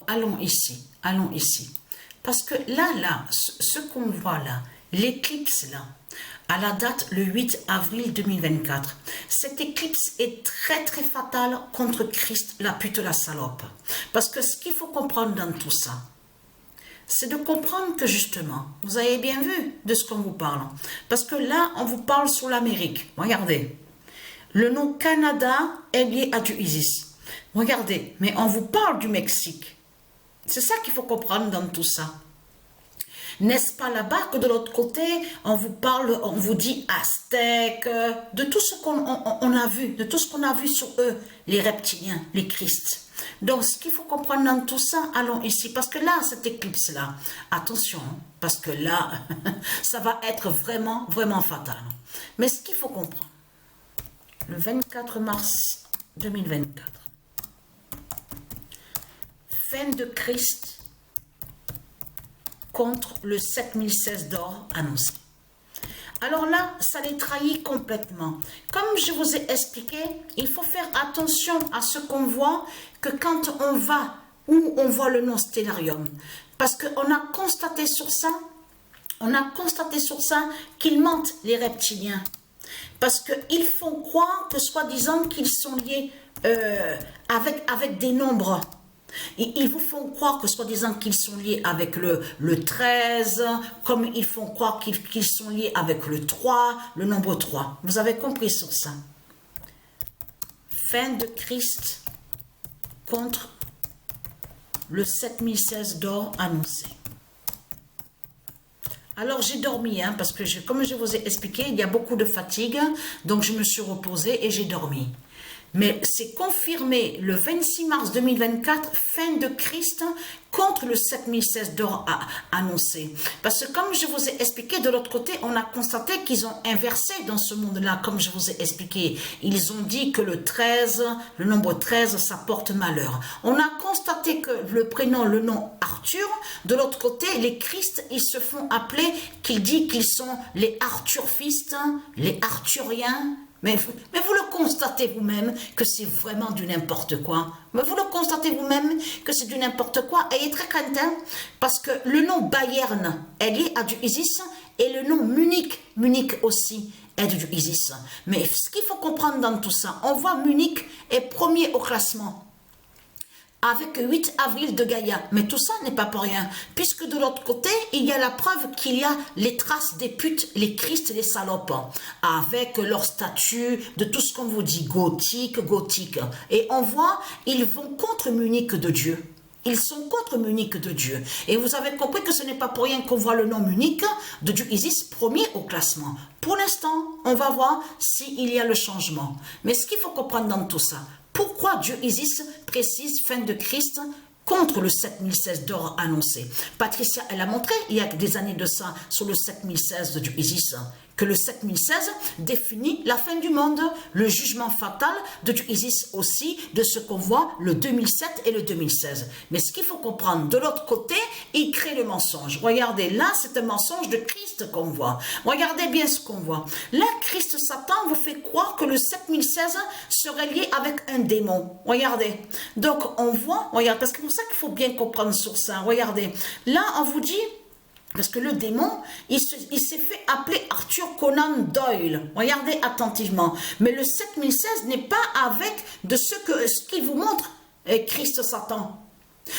allons ici, allons ici. Parce que là, ce qu'on voit là, l'éclipse là, à la date le 8 avril 2024, cette éclipse est très très fatale contre Christ, la pute, la salope. Parce que ce qu'il faut comprendre dans tout ça, c'est de comprendre que justement, vous avez bien vu de ce qu'on vous parle. Parce que là, on vous parle sur l'Amérique. Regardez, le nom Canada est lié à du ISIS. Regardez, mais on vous parle du Mexique. C'est ça qu'il faut comprendre dans tout ça. N'est-ce pas là-bas que de l'autre côté, on vous parle, on vous dit Aztèques, de tout ce qu'on a vu, de tout ce qu'on a vu sur eux, les reptiliens, les Christ. Donc, ce qu'il faut comprendre dans tout ça, allons ici, parce que là, cette éclipse-là, attention, parce que là, ça va être vraiment, vraiment fatal. Mais ce qu'il faut comprendre, le 24 mars 2024, fin de Christ contre le 7016 d'or annoncé. Alors là, ça les trahit complètement. Comme je vous ai expliqué, il faut faire attention à ce qu'on voit, que quand on va où on voit le nom Stellarium. Parce qu'on a constaté sur ça, qu'ils mentent, les reptiliens. Parce qu'ils font croire que soi-disant qu'ils sont liés avec des nombres. Ils vous font croire que soi-disant qu'ils sont liés avec le 13, comme ils font croire qu'ils sont liés avec le 3, le nombre 3. Vous avez compris sur ça. Fin de Christ contre le 7016 d'or annoncé. Alors j'ai dormi, hein, parce que comme je vous ai expliqué, il y a beaucoup de fatigue, donc je me suis reposée et j'ai dormi. Mais c'est confirmé le 26 mars 2024, fin de Christ contre le 7016 d'or annoncé. Parce que comme je vous ai expliqué, de l'autre côté, on a constaté qu'ils ont inversé dans ce monde-là, comme je vous ai expliqué. Ils ont dit que le 13, le nombre 13, ça porte malheur. On a constaté que le nom Arthur, de l'autre côté, les Christ, ils se font appeler, qu'ils disent qu'ils sont les Arthurfistes, les Arthuriens. Mais vous le constatez vous-même que c'est vraiment du n'importe quoi. Mais vous le constatez vous-même que c'est du n'importe quoi. Ayez très crainte, hein, parce que le nom Bayern est lié à du ISIS et le nom Munich aussi est du ISIS. Mais ce qu'il faut comprendre dans tout ça, on voit Munich est premier au classement. Avec 8 avril de Gaïa. Mais tout ça n'est pas pour rien. Puisque de l'autre côté, il y a la preuve qu'il y a les traces des putes, les Christ, les salopes. Avec leur statut de tout ce qu'on vous dit, gothique. Et on voit, ils vont contre Munich de Dieu. Ils sont contre Munich de Dieu. Et vous avez compris que ce n'est pas pour rien qu'on voit le nom Munich de Dieu Isis premier au classement. Pour l'instant, on va voir s'il y a le changement. Mais ce qu'il faut comprendre dans tout ça, pourquoi Dieu Isis précise fin de Christ contre le 7016 d'or annoncé? Patricia, elle a montré il y a des années de ça sur le 7016 de Dieu Isis que le 7016 définit la fin du monde, le jugement fatal de Dieu Isis aussi, de ce qu'on voit le 2007 et le 2016. Mais ce qu'il faut comprendre, de l'autre côté, il crée le mensonge. Regardez, là, c'est un mensonge de Christ qu'on voit. Regardez bien ce qu'on voit. Là, Christ Satan vous fait croire que le 7016 serait lié avec un démon. Regardez. Donc, on voit, regarde, parce que c'est pour ça qu'il faut bien comprendre sur ça. Regardez. Là, on vous dit... Parce que le démon, il s'est fait appeler Arthur Conan Doyle. Regardez attentivement. Mais le 7016 n'est pas avec de ce qu'il vous montre Christ Satan.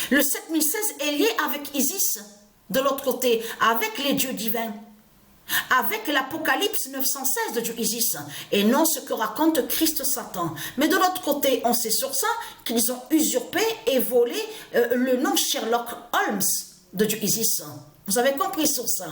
Le 7016 est lié avec Isis, de l'autre côté, avec les dieux divins. Avec l'Apocalypse 916 de Dieu Isis, et non ce que raconte Christ Satan. Mais de l'autre côté, on sait sur ça qu'ils ont usurpé et volé le nom Sherlock Holmes de Dieu Isis. Vous avez compris sur ça.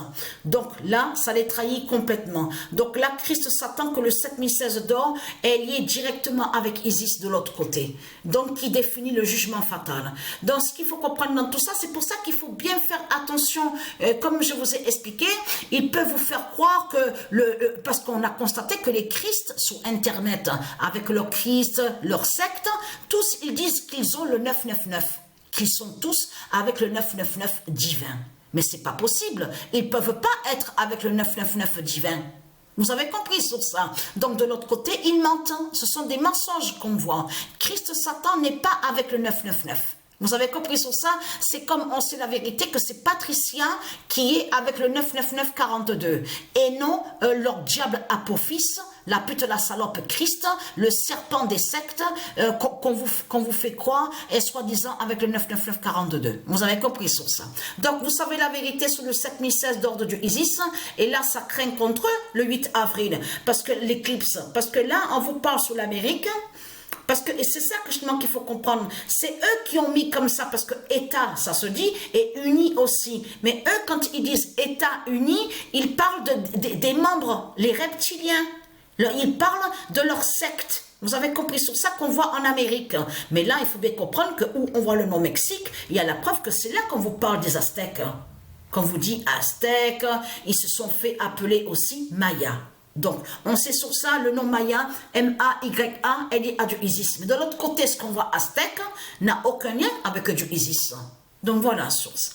Donc là, ça les trahit complètement. Donc là, Christ Satan, que le 7016 d'or est lié directement avec Isis de l'autre côté. Donc qui définit le jugement fatal. Donc ce qu'il faut comprendre dans tout ça, c'est pour ça qu'il faut bien faire attention. Comme je vous ai expliqué, ils peuvent vous faire croire que, parce qu'on a constaté que les Christ sur Internet, avec leur Christ, leur secte, tous ils disent qu'ils ont le 999. Qu'ils sont tous avec le 999 divin. Mais c'est pas possible. Ils ne peuvent pas être avec le 999 divin. Vous avez compris sur ça. Donc de l'autre côté, ils mentent. Ce sont des mensonges qu'on voit. Christ Satan n'est pas avec le 999. Vous avez compris sur ça? C'est comme on sait la vérité que c'est Patricia qui est avec le 99942 et non leur diable Apophis, la pute, la salope Christ, le serpent des sectes qu'on vous fait croire et soi-disant avec le 99942. Vous avez compris sur ça? Donc vous savez la vérité sur le 7016 d'ordre du Isis et là ça craint contre le 8 avril parce que l'éclipse, parce que là on vous parle sur l'Amérique. Parce que, et c'est ça que justement qu'il faut comprendre, c'est eux qui ont mis comme ça, parce que État, ça se dit, et uni aussi. Mais eux, quand ils disent État uni, ils parlent des membres, les reptiliens. Ils parlent de leur secte. Vous avez compris sur ça qu'on voit en Amérique. Mais là, il faut bien comprendre que où on voit le nom Mexique, il y a la preuve que c'est là qu'on vous parle des Aztèques. Quand vous dit Aztèques, ils se sont fait appeler aussi Mayas. Donc, on sait sur ça, le nom Maya, M-A-Y-A, elle est à du Isis. Mais de l'autre côté, ce qu'on voit Aztèque n'a aucun lien avec du Isis. Donc voilà sur ça.